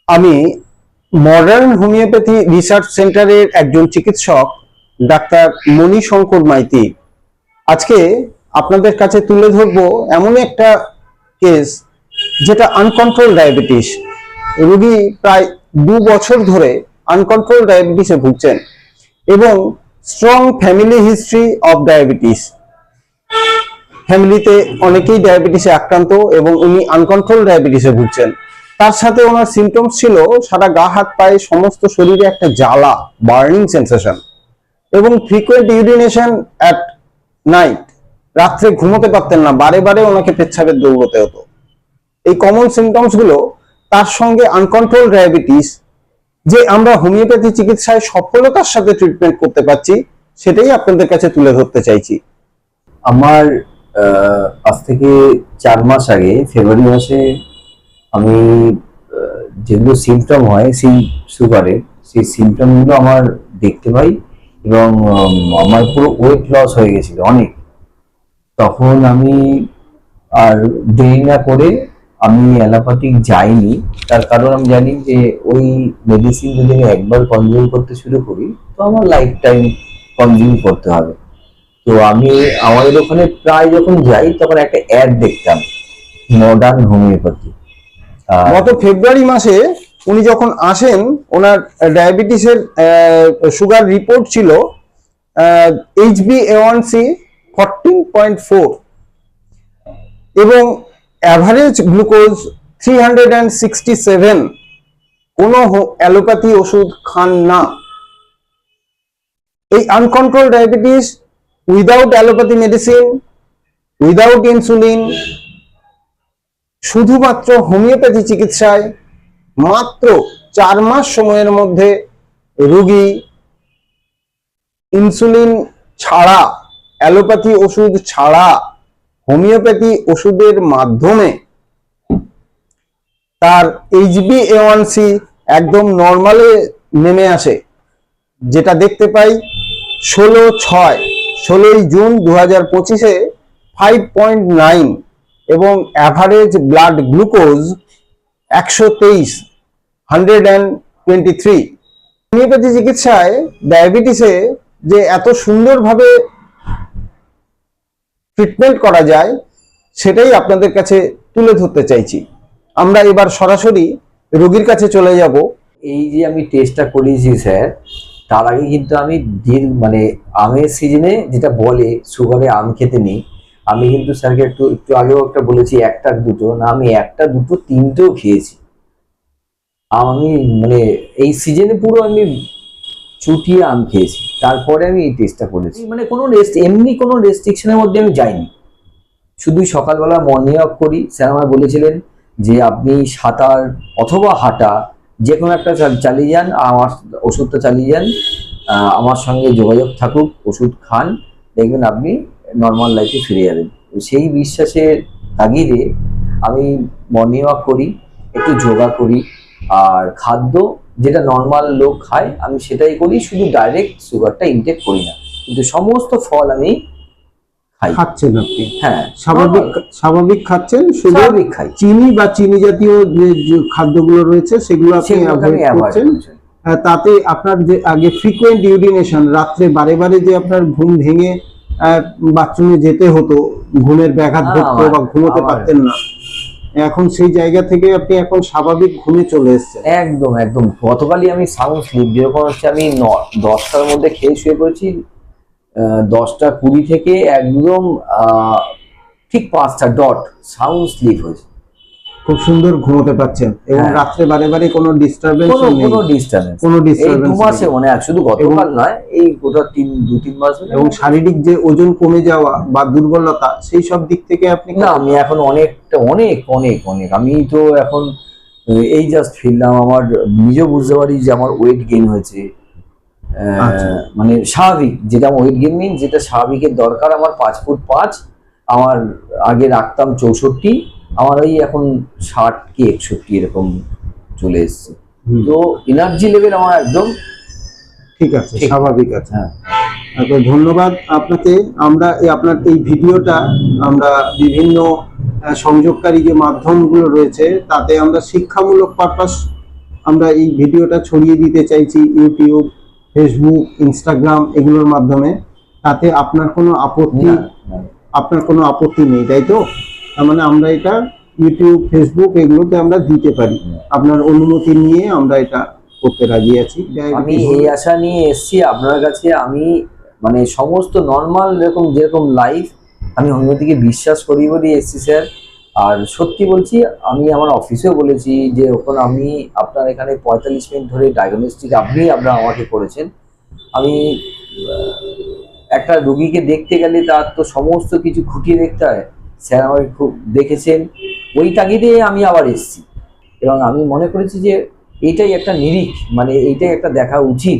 আমি modern homeopathy research সেন্টারের একজন চিকিৎসক ডাক্তার মণিশঙ্কর মাইতি আজকে আপনাদের কাছে তুলে ধরবো এমন একটা কেস যেটা আনকন্ট্রোল ডায়াবেটিস। রোগী প্রায় 2 বছর ধরে আনকন্ট্রোল ডায়াবেটিসে ভুগছেন এবং strong family history of diabetes. ফ্যামিলিতে অনেকেই ডায়াবেটিসে আক্রান্ত এবং উনি আনকন্ট্রোল ডায়াবেটিসে ভুগছেন। তার সাথে ওনার সিমটমস ছিল সারা গা হাত পায়ে সমস্ত শরীরে একটা জ্বালা, বার্নিং সেন্সেশন এবং ফ্রিকোয়েন্ট ইউরিনেশন অ্যাট নাইট। রাত্রে ঘুমোতে পারতেন না, বারে বারে ওনাকে পেচ্ছাবের দৌড়তে হতো। এই কমন সিমটমস গুলো তার সঙ্গে আনকন্ট্রোল ডায়াবেটিস যে আমরা হোমিওপ্যাথি চিকিৎসায় সফলতার সাথে ট্রিটমেন্ট করতে পারছি, সেটাই আপনাদের কাছে তুলে ধরতে চাইছি। আমার আজ থেকে 4 মাস আগে ফেব্রুয়ারি মাসে আমি যেগুলো সিমটম হয় সেই সুগারের, সেই সিমটমগুলো আমার দেখতে পাই এবং আমার পুরো ওয়েট লস হয়ে গেছিল অনেক। তখন আমি আর দেরি না করে আমি অ্যালোপ্যাথিক যাইনি, তার কারণ আমি জানি যে ওই মেডিসিন যদি আমি একবার কনজিউম করতে শুরু করি তো আমার লাইফ টাইম কনজিউম করতে হবে। তো আমি আমাদের ওখানে প্রায় যখন যাই তখন একটা অ্যাড দেখতাম মডার্ন হোমিওপ্যাথি। গত ফেব্রুয়ারি মাসে উনি যখন আসেন, ওনার ডায়াবেটিসের সুগার রিপোর্ট ছিল HbA1c 14.4 এবং অ্যাভারেজ গ্লুকোজ 367। কোনো অ্যালোপ্যাথি ওষুধ খান না। এই uncontrol diabetes without allopathy medicine, without insulin, শুধুমাত্র হোমিওপ্যাথি চিকিৎসায় মাত্র 4 মাস সময়ের মধ্যে রোগী ইনসুলিন ছাড়া, অ্যালোপ্যাথি ওষুধ ছাড়া হোমিওপ্যাথি ওষুধের মাধ্যমে তার HbA1c একদম নর্মালে নেমে আসে। যেটা দেখতে পাই 16ই জুন 2025-এ 5.9 এবং অ্যাভারেজ ব্লাড গ্লুকোজ 123। হোমিওপ্যাথি চিকিৎসায় ডায়াবেটিসে যে এত সুন্দরভাবে ট্রিটমেন্ট করা যায় সেটাই আপনাদের কাছে তুলে ধরতে চাইছি। আমরা এবার সরাসরি রোগীর কাছে চলে যাব। এই যে আমি টেস্টটা করিয়েছি স্যার, তার আগে কিন্তু আমি মানে আমের সিজনে যেটা বলে সুগারে আম খেতে নেই, আমি কিন্তু স্যারকে একটু আগেও একটা বলেছি একটা দুটো না, আমি একটা দুটো তিনটেও খেয়েছি। আমি মানে এই সিজনে পুরো আমি চুটিয়ে আম খেয়েছি, তারপরে আমি এই টেস্টটা করেছি। মানে কোনো এমনি কোনো রেস্ট্রিকশনের মধ্যে আমি যাইনি, শুধুই সকালবেলা মর্নিং ওয়াক করি। স্যার আমায় বলেছিলেন যে আপনি সাঁতার অথবা হাঁটা যে কোনো একটা চালিয়ে যান, আমার ওষুধটা চালিয়ে যান, আমার সঙ্গে যোগাযোগ থাকুক, ওষুধ খান, দেখবেন আপনি নর্মাল লাইফে ফিরে যাবেন। সেই বিশ্বাসের তাগিদে আমি মর্নিং ওয়াক করি, একটু যোগা করি, আর খাদ্য যেটা নর্মাল লোক খায় আমি সেটাই করি, শুধু ডাইরেক্ট সুগারটা ইনটেক করি না, কিন্তু সমস্ত ফল আমি খাচ্ছেন আপনি? হ্যাঁ, স্বাভাবিক খাচ্ছেন, স্বাভাবিক খাই। চিনি বা চিনি জাতীয় যে খাদ্যগুলো রয়েছে সেগুলো আপনি অ্যাভয়েড করছেন। তাতে আপনার যে আগে ফ্রিকোয়েন্ট ইউরিনেশন, রাত্রে বারে বারে যে আপনার ঘুম ভেঙে বাথরুমে যেতে হতো, ঘুমের ব্যাঘাত ঘটতো বা ঘুমোতে পারতেন না, এখন সেই জায়গা থেকে আপনি এখন স্বাভাবিক ঘুমে চলে এসেছেন। একদম একদম। গতকালই আমি সাউন্ড স্লিপ, যেরকম হচ্ছে আমি 10টার মধ্যে খেয়ে শুয়ে পড়েছি, 10টা 20 থেকে একদম ঠিক 5টা ডট সাউন্ড স্লিপ হয়েছে। খুব সুন্দর ঘুমোতে পারছেন এবং রাত্রে বারে বারে কোনো ডিস্টারবেন্স নেই। কোনো ডিস্টারবেন্স 2 মাসে মনে হয়, শুধু গতকাল নয়, এই গোটা 2-3 মাস। এবং শারীরিক যে ওজন কমে যাওয়া বা দুর্বলতা, সেই সব দিক থেকে আপনি না, আমি এখন অনেকটা অনেক অনেক অনেক আমি তো এখন এই জাস্ট ফিরলাম, আমার নিজেও বুঝতে পারি যে আমার ওয়েট গেইন হয়েছে। মানে স্বাভাবিক যেটা ওয়েট গেইন নেই, যেটা স্বাভাবিকের দরকার। আমার 5 ফুট 5, আমার আগে রাখতাম 64, আমার ওই এখন 60 কি 61 এরকম চলে এসছে। তো এনার্জি লেভেল আমার একদম ঠিক আছে, স্বাভাবিক আছে। হ্যাঁ, ধন্যবাদ আপনাকে। আমরা আপনার এই ভিডিওটা আমরা বিভিন্ন সংযোগকারী যে মাধ্যমগুলো রয়েছে তাতে আমরা শিক্ষামূলক পারপাস আমরা এই ভিডিওটা ছড়িয়ে দিতে চাইছি ইউটিউব, ফেসবুক, ইনস্টাগ্রাম এগুলোর মাধ্যমে। তাতে আপনার কোনো আপত্তি, না, না। আপনার কোনো আপত্তি নেই, তাই তো? তার মানে আমরা এটা ইউটিউব, ফেসবুক এগুলোতে আমরা দিতে পারি। আপনার অনুমতি নিয়ে আমরা এটা করতে রাজি আছি। আমি এই আশা নিয়ে এসেছি আপনার কাছে। আমি মানে সমস্ত নর্মাল যেরকম লাইফ আমি হোমিওপ্যাথিকে বিশ্বাস করি বলেই এসেছি স্যার। আর সত্যি বলছি, আমি আমার অফিসেও বলেছি যে ওখানে আমি আপনার এখানে 45 মিনিট ধরে ডায়াগনস্টিক আপনারা আমাকে করেছেন। আমি একটা রুগীকে দেখতে গেলে তার তো সমস্ত কিছু খুঁটিয়ে দেখতে হয়। স্যার আমাকে খুব দেখেছেন, ওই তাগিদে আমি আবার এসেছি। এবং আমি মনে করেছি যে এইটাই একটা নিরিখ, মানে এইটাই একটা দেখা উচিত